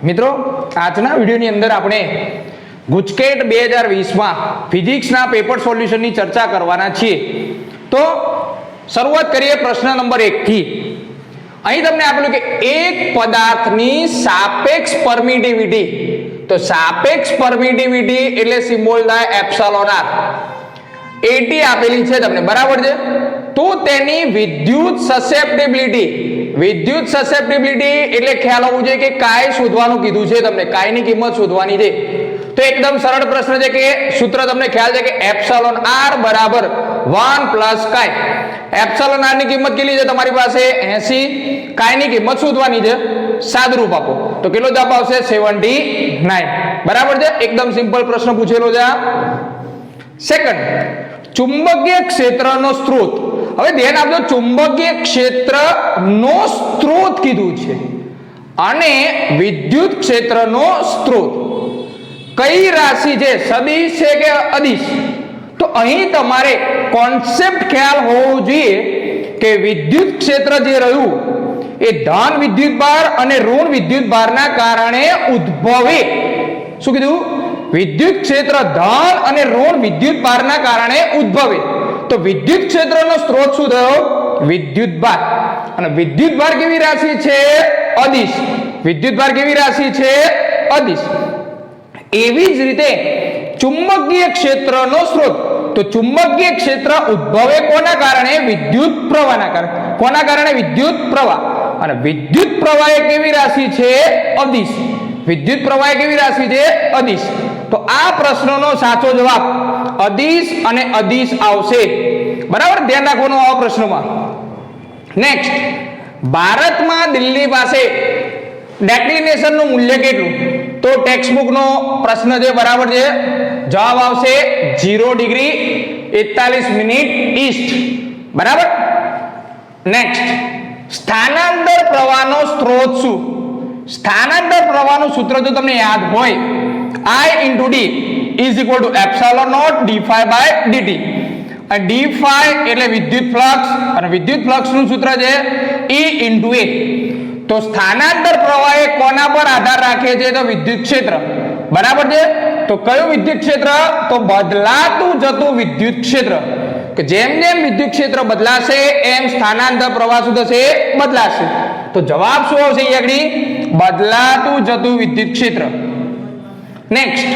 મિત્રો આજના વિડીયોની અંદર આપણે ગુજકેટ 2020 ફિઝિક્સના પેપર સોલ્યુશનની ચર્ચા કરવાના છીએ। તો શરૂઆત કરીએ પ્રશ્ન નંબર 1 થી। અહીં તમને આપેલું કે એક પદાર્થની સાપેક્ષ પરમિટિવિટી, તો સાપેક્ષ પરમિટિવિટી એટલે સિમ્બોલ થાય એપ્સિલોન r, 80 આપેલી છે તમને, બરાબર છે। તો તેની વિદ્યુત સસેપ્ટિબિલિટી એટલે ખ્યાલ હોવો જોઈએ કે કાય શોધવાનું કીધું છે તમને, કાયની કિંમત શોધવાની છે। તો એકદમ સરળ પ્રશ્ન છે કે સૂત્ર તમને ખ્યાલ છે કે એપ્સિલોન r બરાબર 1 પ્લસ કાય। એપ્સિલોન r ની કિંમત કેટલી છે તમારી પાસે 80, કાયની કિંમત શોધવાની છે, સાદરૂપ આપો તો કેટલો જવાબ આવશે 79, બરાબર છે। એકદમ સિમ્પલ પ્રશ્ન પૂછેલો છે। સેકન્ડ, ચુંબકીય ક્ષેત્રનો સ્ત્રોત। હવે ધ્યાન આપજો, ચુંબકીય ક્ષેત્રનો સ્ત્રોત કીધું છે અને વિદ્યુત ક્ષેત્રનો સ્ત્રોત કઈ રાશિ છે, સદિશ છે કે અદિશ? તો અહીં તમારે કોન્સેપ્ટ ખ્યાલ હોવો જોઈએ કે વિદ્યુત ક્ષેત્ર જે રહ્યું એ ધન વિદ્યુત ભાર અને ઋણ વિદ્યુત ભારના કારણે ઉદ્ભવે, શું કીધું? વિદ્યુત ક્ષેત્ર ધન અને ઋણ વિદ્યુત ભારના કારણે ઉદ્ભવે। તો વિદ્યુત ક્ષેત્રનો સ્ત્રોત શું થયો? વિદ્યુત ભાર। અને વિદ્યુત ભાર કેવી રાશિ છે? અદિશ। વિદ્યુત ભાર કેવી રાશિ છે? અદિશ। એવી જ રીતે ચુંબકીય ક્ષેત્રનો સ્ત્રોત, તો ચુંબકીય ક્ષેત્ર ઉદ્ભવે કોના કારણે? વિદ્યુત પ્રવાહના કારણે। કોના કારણે? વિદ્યુત પ્રવાહ। અને વિદ્યુત પ્રવાહ એ કેવી રાશિ છે? અદિશ। વિદ્યુત પ્રવાહ કેવી રાશિ છે? અદિશ। તો આ પ્રશ્નનો સાચો જવાબ અદિશ અને અદિશ આવશે, બરાબર? ધ્યાન રાખવાનું આ પ્રશ્નમાં। નેક્સ્ટ, ભારતમાં દિલ્હી પાસે ડેક્લિનેશનનું મૂલ્ય કેટલું? તો ટેક્સ્ટ બુકનો પ્રશ્ન છે, બરાબર છે। જવાબ આવશે 0 ડિગ્રી 41 મિનિટ ઈસ્ટ, બરાબર। નેક્સ્ટ, સ્થાનાંતર પ્રવાહનો સ્ત્રોત શું? સ્થાનાંતર પ્રવાહનું સૂત્ર જો તમને યાદ હોય, I into D is equal to epsilon naught d phi by dt। અને d phi એટલે વિદ્યુત ફ્લક્સ અને વિદ્યુત ફ્લક્સનું સૂત્ર છે E into A। તો સ્થાનાંતર પ્રવાહ એ કોના પર આધાર રાખે છે? તો વિદ્યુત ક્ષેત્ર, બરાબર છે। તો કયું વિદ્યુત ક્ષેત્ર? તો બદલાતું જતું વિદ્યુત ક્ષેત્ર, કે જેમ જેમ વિદ્યુત ક્ષેત્ર બદલાશે એમ સ્થાનાંતર પ્રવાહ શું થશે? બદલાશે। તો જવાબ શું આવશે? આગળ બદલાતું જતું વિદ્યુત ક્ષેત્ર। નેક્સ્ટ,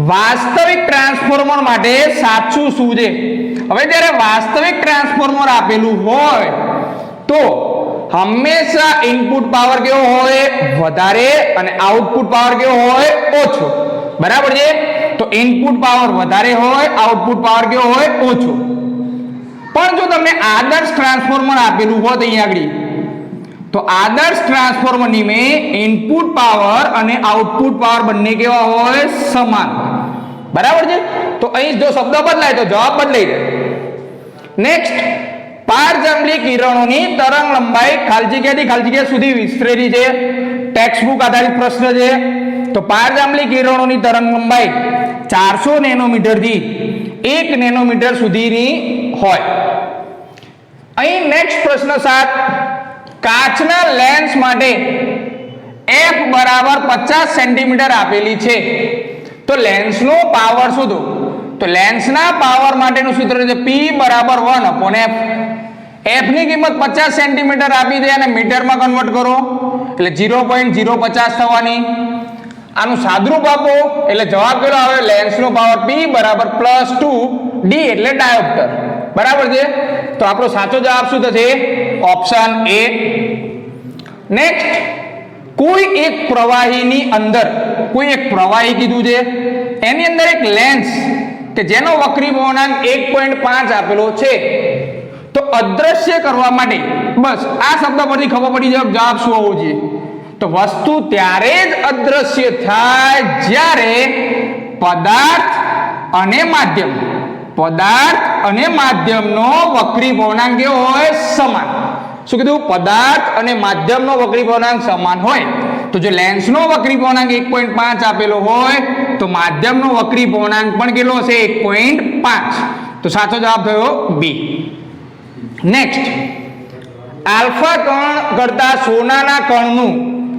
વાસ્તવિક ટ્રાન્સફોર્મર માટે સાચું શું છે? હવે જ્યારે વાસ્તવિક ટ્રાન્સફોર્મર આપેલું હોય તો હંમેશા ઇનપુટ પાવર કેવો હોય? વધારે, અને આઉટપુટ પાવર કેવો હોય? ઓછો, બરાબર છે। તો ઇનપુટ પાવર વધારે હોય, આઉટપુટ પાવર કેવો હોય? ઓછો। પણ જો તમને આદર્શ ટ્રાન્સફોર્મર આપેલું હોત અહીં આગળ, તો આદર્શ ટ્રાન્સફોર્મરની મેં ઇનપુટ પાવર અને આઉટપુટ પાવર બંને કેવા હોય? સમાન, બરાબર છે। તો અહીં જો શબ્દ બદલાય તો જવાબ બદલાઈ જાય। નેક્સ્ટ, પારજાંબલી કિરણોની તરંગ લંબાઈ ખાલી જગ્યાથી ખાલી જગ્યા સુધી વિસ્તરેલી છે, ટેક્સ્ટ બુક આધારિત પ્રશ્ન છે। તો પારજાંબલી કિરણોની તરંગ લંબાઈ 400 નેનોમીટરથી 1 નેનોમીટર સુધીની હોય। અહીં નેક્સ્ટ પ્રશ્ન 7, કાચના લેન્સ માટે f બરાબર 50 સેન્ટીમીટર આપેલી છે, તો લેન્સનો પાવર શોધો। તો લેન્સના પાવર માટેનું સૂત્ર છે P બરાબર 1/f। f ની કિંમત 50 સેન્ટીમીટર આપી દે અને મીટરમાં કન્વર્ટ કરો એટલે 0.050 થવાની। આનું સાદરૂપ આપો એટલે જવાબ કેટલો આવે? લેન્સનો પાવર P બરાબર +2 d એટલે ડાયોપ્ટર, બરાબર છે। તો આપણો સાચો જવાબ શું થશે? Option A। નેક્સ્ટ, કોઈ એક પ્રવાહીની અંદર, કોઈ એક પ્રવાહી કીધું છે, એની અંદર એક લેન્સ કે જેનો વક્રી પૂર્ણાંક 1.5 આપેલો છે, તો અદ્રશ્ય કરવા માટે બસ આ શબ્દ પરથી ખબર પડી જાય જવાબ શું હોવો જોઈએ? તો વસ્તુ ત્યારે જ અદ્રશ્ય થાય જ્યારે પદાર્થ અને માધ્યમનો વક્રી પૂર્ણાંક કેવો હોય? સમાન। શું કીધું? પદાર્થ અને માધ્યમનો વક્રી પૂર્ણાંક સમાન હોય। તો જો લેન્સનો વક્રી પૂર્ણાંક 1.5 આપેલો હોય તો માધ્યમનો વક્રી પૂર્ણાંક પણ કેટલો હશે? 1.5। તો સાચો જવાબ થયો B। નેક્સ્ટ, આલ્ફા કણ કરતા સોનાના કણનું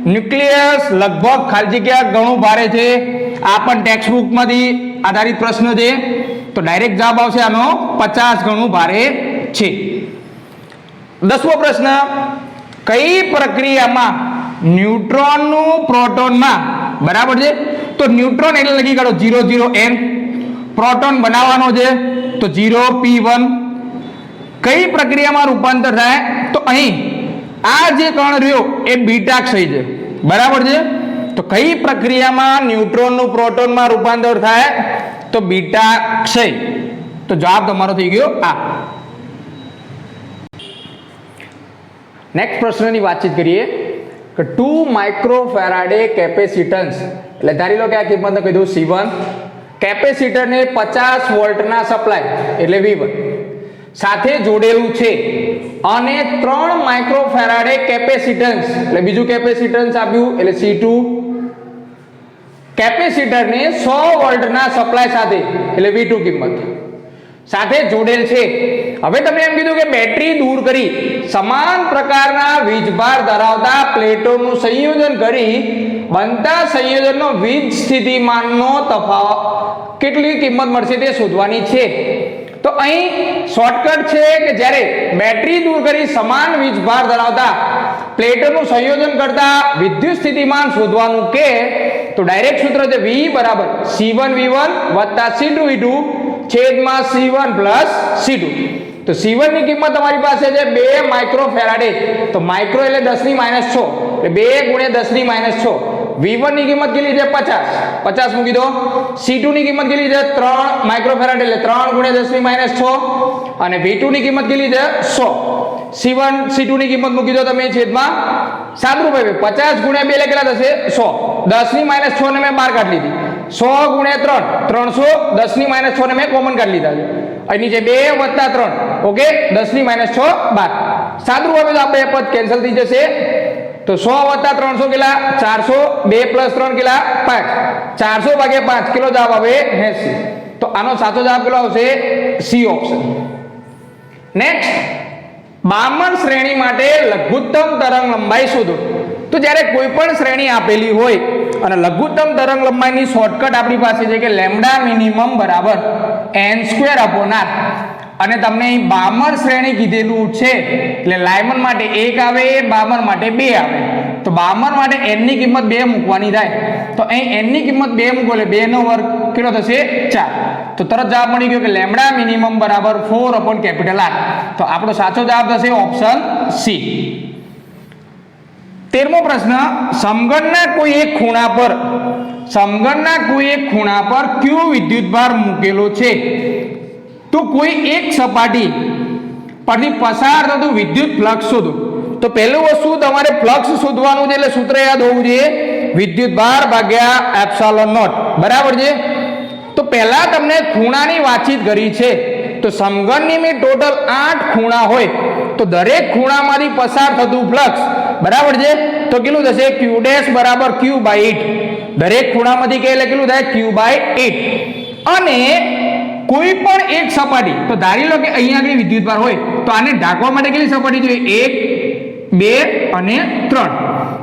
ન્યુક્લિયસ લગભગ ખાલી જગ્યા ઘણું ભારે છે. આ પણ ટેક્સ્ટ બુકમાંથી આધારિત પ્રશ્ન છે. તો ડાયરેક્ટ જવાબ આવશે આનો 50 ગણું ભારે છે. 10મો પ્રશ્ન, કઈ પ્રક્રિયામાં ન્યુટ્રોનનું પ્રોટોનમાં, બરાબર છે, તો ન્યુટ્રોન એટલે લખી કાઢો 0 0 n, પ્રોટોન બનાવવાનો છે તો 0 p1. કઈ પ્રક્રિયામાં રૂપાંતર થાય, તો અહીં આ જે કણ રહ્યો એ બીટા ક્ષય છે, બરાબર છે. તો કઈ પ્રક્રિયામાં ન્યુટ્રોનનું પ્રોટોનમાં રૂપાંતર થાય, તો બીટા ક્ષય. તો જવાબ તમારો થઈ ગયો આ. નેક્સ્ટ પ્રશ્નની વાતચીત કરીએ કે 2 માઇક્રોફેરાડે કેપેસિટન્સ, એટલે ધારી લો કે આ કિંમતને કીધું C1, કેપેસિટરને 50 વોલ્ટના સપ્લાય એટલે V1 સાથે જોડેલું છે અને 3 માઇક્રોફેરાડે કેપેસિટન્સ, એટલે બીજું કેપેસિટન્સ આપ્યું એટલે C2, કેપેસિટરને 100 વોલ્ટના સપ્લાય સાથે એટલે V2 કિંમત સાથે જોડેલ છે. હવે તમને એમ કીધું કે બેટરી દૂર કરી સમાન પ્રકારના વીજભાર ધરાવતા પ્લેટોનું સંયોજન કરી બનતા સંયોજનનો વીજ સ્થિતિમાનનો તફાવત કેટલી કિંમત મળશે તે શોધવાની છે. તો અહીં શોર્ટકટ છે કે જ્યારે બેટરી દૂર કરી સમાન વીજભાર ધરાવતા પ્લેટોનું સંયોજન કરતા વિદ્યુત સ્થિતિમાન શોધવાનું કે તો ડાયરેક્ટ સૂત્ર છે V બરાબર C1 V1 વત્તા C2 V2 છેદમાં C1 પ્લસ C2. તો C1 ની કિંમત તમારી પાસે છે 2 માઇક્રોફેરાડે, તો માઇક્રો એટલે 10 ની -6 એટલે 2 ગુણ્યા 10 ની -6. V1 ની કિંમત કેટલી છે 50 મૂકી દો. C2 ની કિંમત કેટલી છે 3 માઇક્રોફેરાડ એટલે 3 ગુણ્યા 10 ની -6 અને V2 ની કિંમત કેટલી છે 100. C1 C2 ની કિંમત મૂકી દો તમે છેદમાં સાદરૂપ 50 ગુણ્યા 2 એટલે કેટલા થશે 100. 10 ની -6 ને મેં બહાર કાઢી લીધી. 100 ગુણ્યા 3 300, 10 ની -6 ને મેં કોમન કાઢી લીધા છે. અહીં નીચે 2 વત્તા 3, ઓકે, 10 ની -6 બાદ સાદરૂપ હવે તો આપણે પદ કેન્સલ થઈ જશે. તો 100 વત્તા 300 કેટલા 400, 2 પ્લસ 3 કેટલા 5, 400 ભાગ્યા 5 કેટલો જવાબ આવે 80. તો આનો સાચો જવાબ કેટલો આવશે C ઓપ્શન. નેક્સ્ટ, બામણ શ્રેણી માટે લઘુત્તમ તરંગ લંબાઈ શોધો. તો જ્યારે કોઈ પણ શ્રેણી આપેલી હોય અને લઘુત્તમ તરંગ લંબાઈની શોર્ટકટ આપણી પાસે છે કે લેમ્ડા મિનિમમ બરાબર n² r, અને તમને અહીં બામણ શ્રેણી કીધેલું છે એટલે લાયમન માટે 1 આવે, બામણ માટે 2 આવે. તો બામણ માટે n ની કિંમત 2 મૂકવાની થાય. તો અહીં n ની કિંમત 2 મૂકો એટલે 2 નો વર્ગ કેટલો થશે 4. તો તરત જવાબ મળી ગયો કે લેમ્ડા મિનિમમ બરાબર 4/R. તો આપણો સાચો જવાબ થશે ઓપ્શન C. 13મો પ્રશ્ન, સમઘનના કોઈ એક ખૂણા પર q વિદ્યુતભાર મૂકેલો છે તો કોઈ એક સપાટી પરથી પસાર થતું વિદ્યુત ફ્લક્સ શોધો. તો પહેલું વસ્તુ તમારે ફ્લક્સ શોધવાનું છે એટલે સૂત્ર યાદ હોવું જોઈએ વિદ્યુતભાર ભાગ્યા એપ્સિલોન નોટ, બરાબર છે. તો પહેલા તમને ખૂણાની વાતચીત કરી છે. તો સમઘનની મેં ટોટલ 8 ખૂણા હોય તો દરેક ખૂણામાંથી પસાર થતું ફ્લક્સ, બરાબર છે, તો કેટલું થશે q ડેશ બરાબર q/8. દરેક ખૂણામાંથી કે એટલે કેટલું થાય q/8. અને કોઈ પણ એક સપાટી, તો ધારી લો કે અહીંયા આગળ વિદ્યુતભાર હોય તો આને ઢાંકવા માટે કેટલી સપાટી જોઈએ 1 2 અને 3.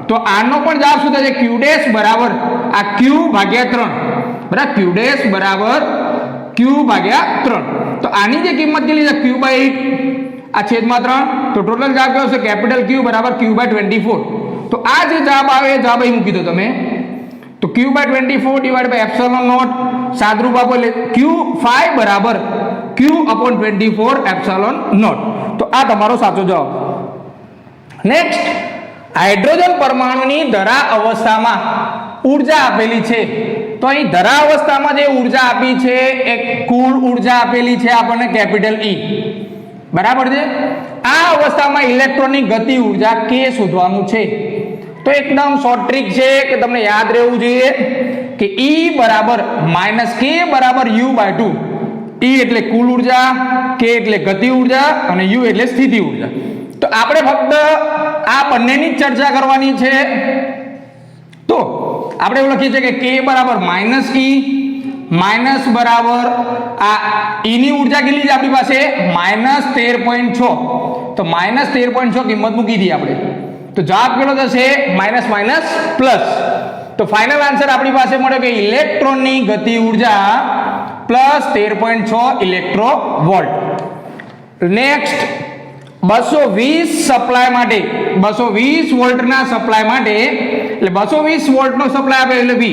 તો આનો પણ જવાબ શું થશે q ડેશ બરાબર આ q/3, બરાબર, q ડેશ બરાબર q/3. તો આની જે કિંમત કેટલી છે q/8 આ છેદમાં 3. તો ટોટલ જવાબ કયો છે કેપિટલ Q બરાબર q/24. તો આ જે જવાબ આવે એ જવાબ અહીં મૂકી દો તમે. તો q/24 divide by epsilon naught સાદરૂપ આપો એટલે q5 બરાબર q/24 એપ્સિલોન નોટ. તો આ તમારો સાચો જવાબ. નેક્સ્ટ, હાઇડ્રોજન પરમાણુની ધરા અવસ્થામાં ઊર્જા આપેલી છે. તો અહીં ધરા અવસ્થામાં જે ઊર્જા આપી છે એ કુલ ઊર્જા આપેલી છે આપણને કેપિટલ E, બરાબર છે. આ અવસ્થામાં ઇલેક્ટ્રોનની ગતિ ઊર્જા k શોધવાનું છે. તો એકદમ શોર્ટ ટ્રીક છે કે તમને યાદ રહેવું જોઈએ કે E બરાબર -k બરાબર u/2. E એટલે કુલ ઊર્જા, k એટલે ગતિ ઊર્જા અને u એટલે સ્થિતિ ઊર્જા. તો આપણે ફક્ત આ બંનેની જ ચર્ચા કરવાની છે. તો આપણે એવું લખીએ છીએ કે k બરાબર -e માઇનસ બરાબર આ E ની ઊર્જા કેટલી છે આપણી પાસે -13.6. તો -13.6 કિંમત મૂકી દઈએ આપણે. તો જવાબ કેટલો થશે માઇનસ માઇનસ પ્લસ. તો ફાઇનલ આન્સર આપણી પાસે મળ્યો કે ઇલેક્ટ્રોનની ગતિ ઉર્જા પ્લસ 13.6 ઇલેક્ટ્રોવોલ્ટ. નેક્સ્ટ 220 સપ્લાય માટે 220 વોલ્ટના સપ્લાય માટે એટલે 220 વોલ્ટનો સપ્લાય આપે એટલે V.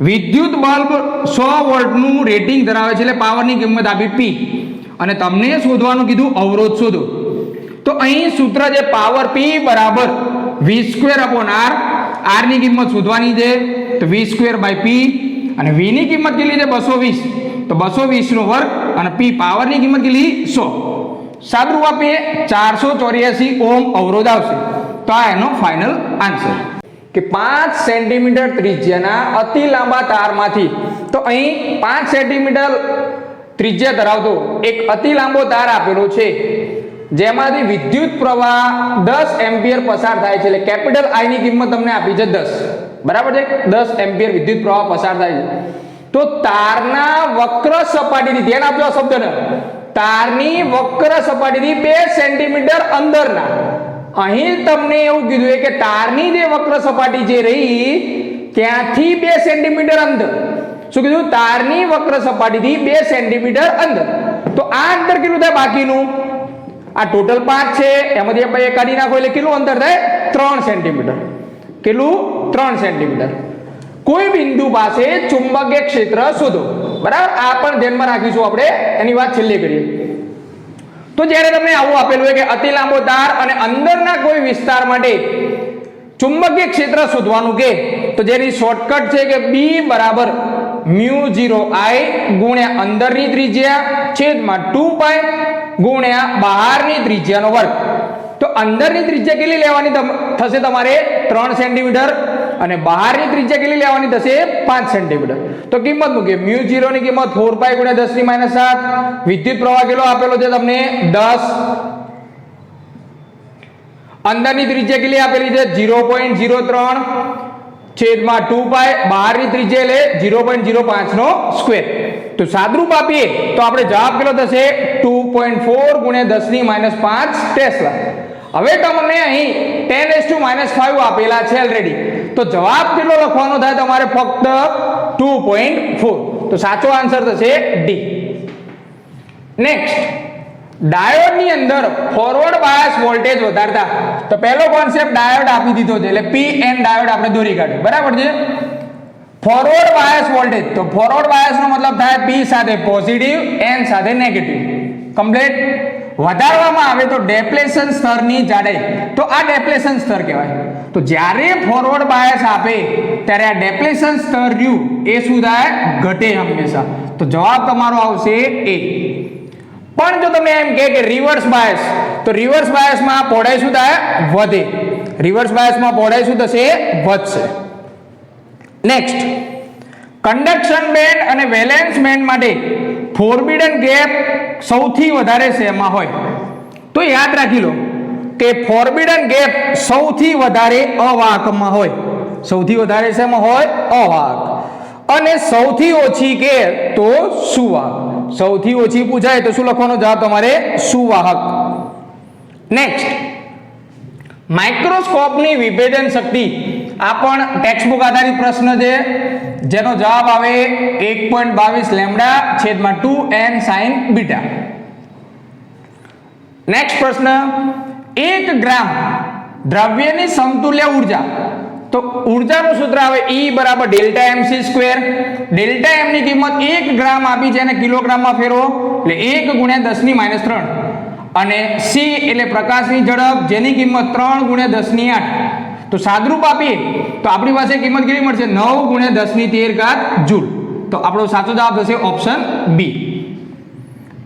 વિદ્યુત બલ્બ 100 વોલ્ટનું રેટિંગ ધરાવે છે એટલે પાવરની કિંમત આપી P અને તમને શોધવાનું કીધું અવરોધ શોધો. તો અહીં સૂત્ર છે પાવર P બરાબર V²/R. R ની કિંમત શોધવાની છે તો V²/P અને V ની કિંમત કેટલી છે 220 તો 220 નો વર્ગ અને P પાવરની કિંમત કેટલી 100. સાદું આપીએ 484 ઓહ્મ અવરોધ આવશે. તો આ એનો ફાઇનલ આન્સર કે 5 સેન્ટીમીટર ત્રિજ્યાના અતિ લાંબા તારમાંથી તો અહીં 5 સેન્ટીમીટર ત્રિજ્યા ધરાવતો એક અતિ લાંબો તાર આપેલો છે જેમાંથી વિદ્યુત પ્રવાહ 10 એમ્પિયર પસાર થાય છે એટલે કેપિટલ I ની કિંમત તમને આપી છે 10. બરાબર છે 10 એમ્પિયર વિદ્યુત પ્રવાહ પસાર થાય છે. તો તારના વક્ર સપાટીથી ધ્યાન આપજો આ શબ્દને તારની વક્ર સપાટીથી 2 સેન્ટીમીટર અંદરના અહીં તમને એવું કીધું કે તારની જે વક્ર સપાટી જે રહી ત્યાંથી 2 સેન્ટીમીટર અંદર શું કીધું તારની વક્ર સપાટીથી 2 સેન્ટીમીટર અંદર. તો આ અંતર કેટલું થાય બાકીનું આ ટોટલ 5 છે એમાંથી આપણે કાઢી નાખો એટલે કેટલું અંતર થાય 3 સેન્ટીમીટર. કેટલું 3 સેન્ટીમીટર. કોઈ બિંદુ પાસે ચુંબકીય ક્ષેત્ર શોધો. બરાબર આ પણ ધ્યાનમાં રાખીશું આપણે એની વાત છેલ્લે કરીએ. તો જ્યારે તમને આવું આપેલું હોય કે અતિ લાંબો તાર અને અંદરના કોઈ વિસ્તાર માટે ચુંબકીય ક્ષેત્ર શોધવાનું કે તો જેની શોર્ટકટ છે કે B બરાબર μ0I ગુણ્યા અંદરની ત્રિજ્યા છેદમાં 2π ગુણ્યા બહારની ત્રિજ્યાનો વર્ગ. તો અંદરની ત્રિજ્યા કેટલી લેવાની થશે તમારે 3 સેન્ટીમીટર અને બહારની ત્રિજ્યા કેટલી લેવાની થશે 5 સેન્ટીમીટર. તો કિંમત મૂકીએ μ0 ની કિંમત 4π ગુણ્યા 10 ની -7. વિદ્યુત પ્રવાહ કેટલો આપેલો છે તમને 10. અંદરની ત્રિજ્યા કેટલી આપેલી છે 0.03 છેદમાં 2π બહારની ત્રિજ્યા એટલે 0.05 નો સ્ક્વેર. તો સાદરૂપ આપીએ તો આપણે જવાબ કેટલો થશે 2.4 ગુણ્યા 10 ની -5 ટેસ્લા. હવે તમને અહીં 10⁻⁵ આપેલા છે ઓલરેડી તો જવાબ કેટલો લખવાનો થાય તમારે ફક્ત 2.4. તો સાચો આન્સર થશે ડી. નેક્સ્ટ ડાયોડની અંદર ફોરવર્ડ બાયસ વોલ્ટેજ વધારતા તો પહેલો કોન્સેપ્ટ ડાયોડ આપી દીધો છે એટલે PN ડાયોડ આપણે દોરી કાઢ્યો. બરાબર છે. ફોરવર્ડ બાયસ વોલ્ટેજ તો ફોરવર્ડ બાયસ નો મતલબ થાય P સાથે પોઝિટિવ N સાથે નેગેટિવ. કમ્પ્લીટ. વધારવામાં આવે તો ડેપ્લેશન સ્તરની જાડાઈ તો આ ડેપ્લેશન સ્તર કહેવાય. તો જ્યારે ફોરવર્ડ બાયસ આપે ત્યારે આ ડેપ્લેશન સ્તર રહ્યું એ શું થાય ઘટે હંમેશા. તો જવાબ તમારો આવશે A. પણ જો તમે એમ કે રિવર્સ બાયસ તો રિવર્સ બાયસમાં પહોળાઈ શું થાય વધે. રિવર્સ બાયસમાં પહોળાઈ શું થશે વધશે. નેક્સ્ટ કંડક્શન બેન્ડ અને વેલેન્સ બેન્ડ માટે ફોરબિડન ગેપ સૌથી વધારે શેમાં હોય તો યાદ રાખી લો કે ફોરબિડન ગેપ સૌથી વધારે અવાહકમાં હોય. સૌથી વધારે શેમાં હોય અવાહક. અને સૌથી ઓછી કે તો સુવાહક. સૌથી ઓછી પૂછાય તો શું લખવાનો જવાબ તમારે સુવાહક. નેક્સ્ટ માઇક્રોસ્કોપની વિભેદન શક્તિ આ પણ ટેક્સ્ટબુક આધારિત પ્રશ્ન છે જેનો જવાબ આવે 1.22 લેમ્ડા છેદમાં 2n sin બીટા. નેક્સ્ટ પ્રશ્ન 1 ગ્રામ દ્રવ્યની સમતુલ્ય ઉર્જા તો ઉર્જાનું સૂત્ર આવે E બરાબર ડેલ્ટા mc². ડેલ્ટા m ની કિંમત 1 ગ્રામ આપી છે અને કિલોગ્રામમાં ફેરવો એટલે 1 ગુણ્યા 10 ની -3 અને c એટલે પ્રકાશની ઝડપ જેની કિંમત 3 ગુણ્યા 10 ની 8. તો સાદરૂપ આપીએ તો આપણી પાસે કિંમત કેટલી મળશે 9 ગુણ્યા 10 ની 13 જૂલ. તો આપણો સાચો જવાબ થશે ઓપ્શન બી.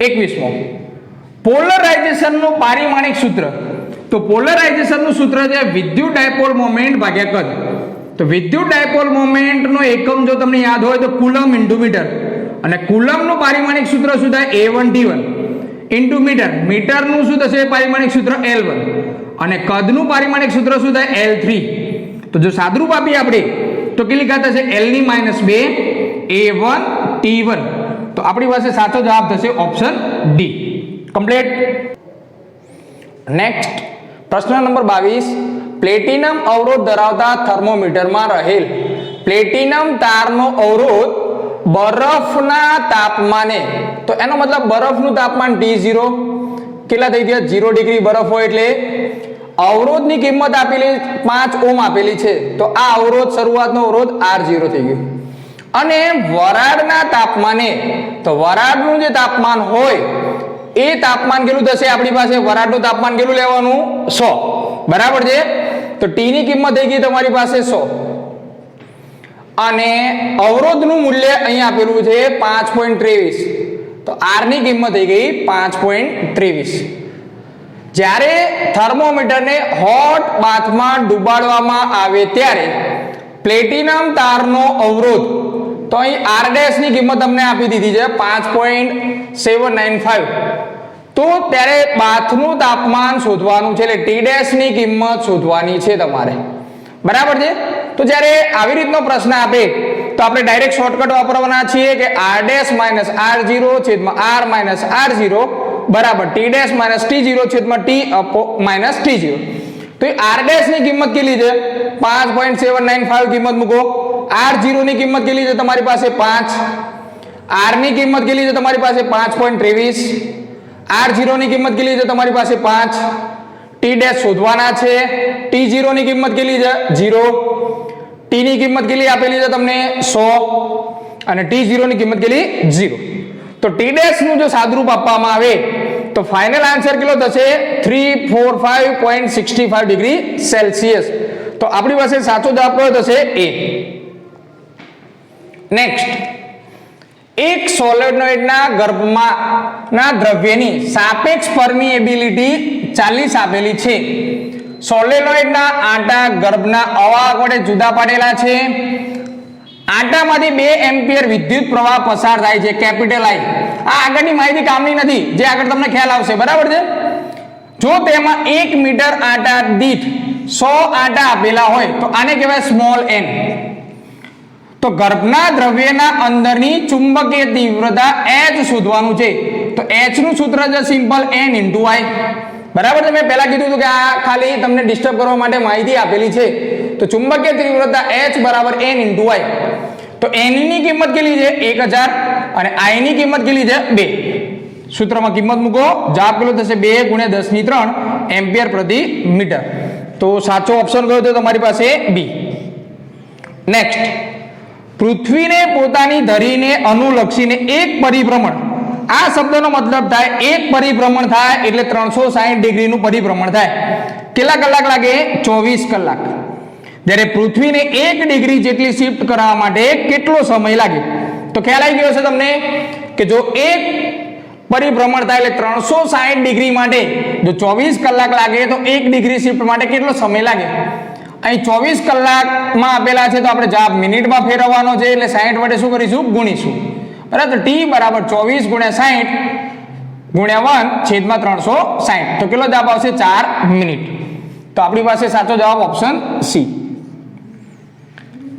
21મો પોલરાઇઝેશનનું પારિમાણિક સૂત્ર તો પોલરાઇઝેશનનું સૂત્ર છે વિદ્યુત ડાયપોલ મોમેન્ટ ભાગ્યા કદ. તો વિદ્યુત ડાયપોલ મોમેન્ટનો એકમ જો તમને યાદ હોય તો કુલમ ઇન્ટુ મીટર અને કુલમનું પારિમાણિક સૂત્ર શું થાય A1T1 ઇન્ટુ મીટર. મીટરનું શું થશે પારિમાણિક સૂત્ર L1 અને કદનું પારિમાણિક સૂત્ર શું થાય L3. તો જો સાદરૂપ આપીએ આપણે તો કેટલી ઘાત થશે L ની -2 A1T1. તો આપણી પાસે સાચો જવાબ થશે ઓપ્શન ડી. કમ્પ્લીટ. નેક્સ્ટ પ્રશ્ન નંબર 22 પ્લેટિનમ અવરોધ ધરાવતા થર્મોમીટરમાં રહેલ પ્લેટિનમ તારનો અવરોધ બરફના તાપમાને, તો એનો મતલબ બરફનું તાપમાન T0 કેટલા થઈ ગયા 0 ડિગ્રી બરફ હોય એટલે અવરોધની કિંમત આપેલી 5 ઓહ્મ આપેલી છે, તો આ અવરોધ શરૂઆતનો અવરોધ R0 થઈ ગયો. અને વરાળના તાપમાને, તો વરાળનું જે તાપમાન હોય એ તાપમાન કેટલું થશે આપણી પાસે, વરાળનું તાપમાન કેટલું લેવાનું 100, બરાબર છે. તો T ની કિંમત થઈ ગઈ તમારી પાસે 100 અને અવરોધનું મૂલ્ય અહીં આપેલું છે 5.23, તો R ની કિંમત થઈ ગઈ 5.23. જ્યારે થર્મોમીટરને હોટ બાથમાં ડુબાડવામાં આવે ત્યારે પ્લેટિનમ તારનો અવરોધ, તો અહીં R ડેશ ની કિંમત તમને આપી દીધી છે 5.795, તો ત્યારે બાથનું તાપમાન શોધવાનું છે, એટલે T ડેશ ની કિંમત શોધવાની છે તમારે, બરાબર છે. તો જ્યારે આવી રીતનો પ્રશ્ન આપે તો આપણે ડાયરેક્ટ શોર્ટકટ વાપરવાના છીએ કે R ડેશ માઇનસ R0 છેદમાં R માઇનસ R0 બરાબર T ડેશ માઇનસ T0 છેદમાં T માઇનસ T0. તો R ડેશ ની કિંમત કેટલી છે 5.795 કિંમત મૂકો. R0 ની કિંમત કેટલી છે તમારી પાસે 5, R ની કિંમત કેટલી છે તમારી પાસે 5.23, R0 ની કિંમત કેટલી છે તમારી પાસે 5, T ડેશ શોધવાના છે. T0 ની કિંમત કેટલી છે 0, T ની કિંમત કેટલી આપેલી છે તમને 100 અને T0 ની કિંમત કેટલી 0. તો T ડેશ નું જો સાદુરૂપ આપવામાં આવે તો ફાઇનલ આન્સર કેટલો થશે 345.65 ડિગ્રી સેલ્સિયસ. તો આપણી પાસે સાચો જવાબ કયો થશે A. નેક્સ્ટ, એક સોલેનોઇડના ગર્ભમાં ના દ્રવ્યની સાપેક્ષ પરમિએબિલિટી 40 આપેલી છે. સોલેનોઇડના આંટા ગર્ભના અવાહક વડે જુદા પાડેલા છે. આંટામાંથી 2 એમ્પિયર વિદ્યુત પ્રવાહ પસાર થાય છે, કેપિટલ I. આ આગળની માહિતી કામની નથી, જે આગળ તમને ખ્યાલ આવશે, બરાબર છે. જો તેમાં 1 મીટર આંટા દીઠ 100 આંટા આપેલા હોય તો આને કહેવાય સ્મોલ n. તો ગર્ભના દ્રવ્યના અંદરની ચુંબકીય તીવ્રતા H શોધવાનું છે. તો H નું સૂત્ર છે સિમ્પલ n × I, બરાબર છે. મેં પહેલા કીધું હતું કે આ ખાલી તમને ડિસ્ટર્બ કરવા માટે માહિતી આપેલી છે. તો ચુંબકીય તીવ્રતા H બરાબર n × I. તો n ની કિંમત કેટલી છે 1000 અને I ની કિંમત કેટલી છે 2. સૂત્રમાં કિંમત મૂકો, જવાબ કેટલો થશે 2 × 10⁻³ એમ્પિયર પ્રતિ મીટર. તો સાચો ઓપ્શન કયો છે તમારી પાસે B. નેક્સ્ટ, પૃથ્વીને પોતાની ધરીને અનુલક્ષીને એક પરિભ્રમણ, આ શબ્દનો મતલબ થાય એક પરિભ્રમણ થાય એટલે 360 ડિગ્રીનું પરિભ્રમણ થાય. કેટલા કલાક લાગે 24 કલાક. જ્યારે પૃથ્વીને 1 ડિગ્રી જેટલી શિફ્ટ કરવા માટે કેટલો સમય લાગે? તો ખ્યાલ આવી ગયો છે તમને કે જો એક પરિભ્રમણ થાય એટલે 360 ડિગ્રી માટે જો 24 કલાક લાગે તો 1 ડિગ્રી શિફ્ટ માટે કેટલો સમય લાગે? અહીં 24 કલાકમાં આપેલા છે તો આપણે જવાબ મિનિટમાં ફેરવવાનો છે, એટલે 60 વડે શું કરીશું ગુણીશું, બરાબર. T બરાબર 24 × 60 × 1/360. તો કેટલો જવાબ આવશે 4 મિનિટ. તો આપણી પાસે સાચો જવાબ ઓપ્શન C.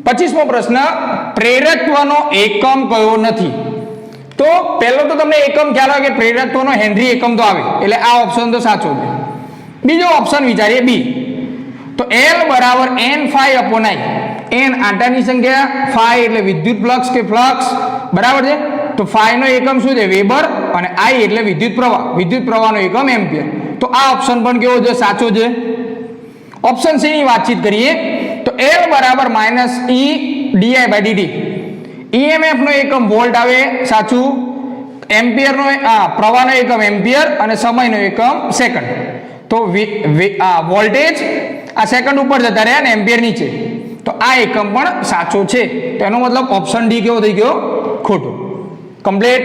25મો પ્રશ્ન, પ્રેરકત્વનો એકમ કયો નથી? તો પહેલો તો તમને એકમ ખ્યાલ હોય કે પ્રેરકત્વનો હેનરી એકમ તો આવે, એટલે આ ઓપ્શન તો સાચો છે. બીજો ઓપ્શન વિચારીએ B. તો L બરાબર N∅/I. N આંટાની સંખ્યા, phi એટલે વિદ્યુત ફ્લક્સ કે ફ્લક્સ, બરાબર છે. તો phi નો એકમ શું છે વેબર અને I એટલે વિદ્યુત પ્રવાહનો એકમ એમ્પિયર. તો આ ઓપ્શન પણ કેવો છે સાચો છે. ઓપ્શન C ની વાતચીત કરીએ તો L બરાબર -E/dI/dt. EMF નો એકમ વોલ્ટ આવે, સાચું. એમ્પિયર નો પ્રવાહનો એકમ એમ્પિયર અને સમયનો એકમ સેકન્ડ. તો વોલ્ટેજ આ સેકન્ડ ઉપર જતા રહ્યા ને એમ્પિયર નીચે, તો આ એકમ પણ સાચો છે. તો એનો મતલબ ઓપ્શન D કેવો થઈ ગયો ખોટો. કમ્પ્લીટ.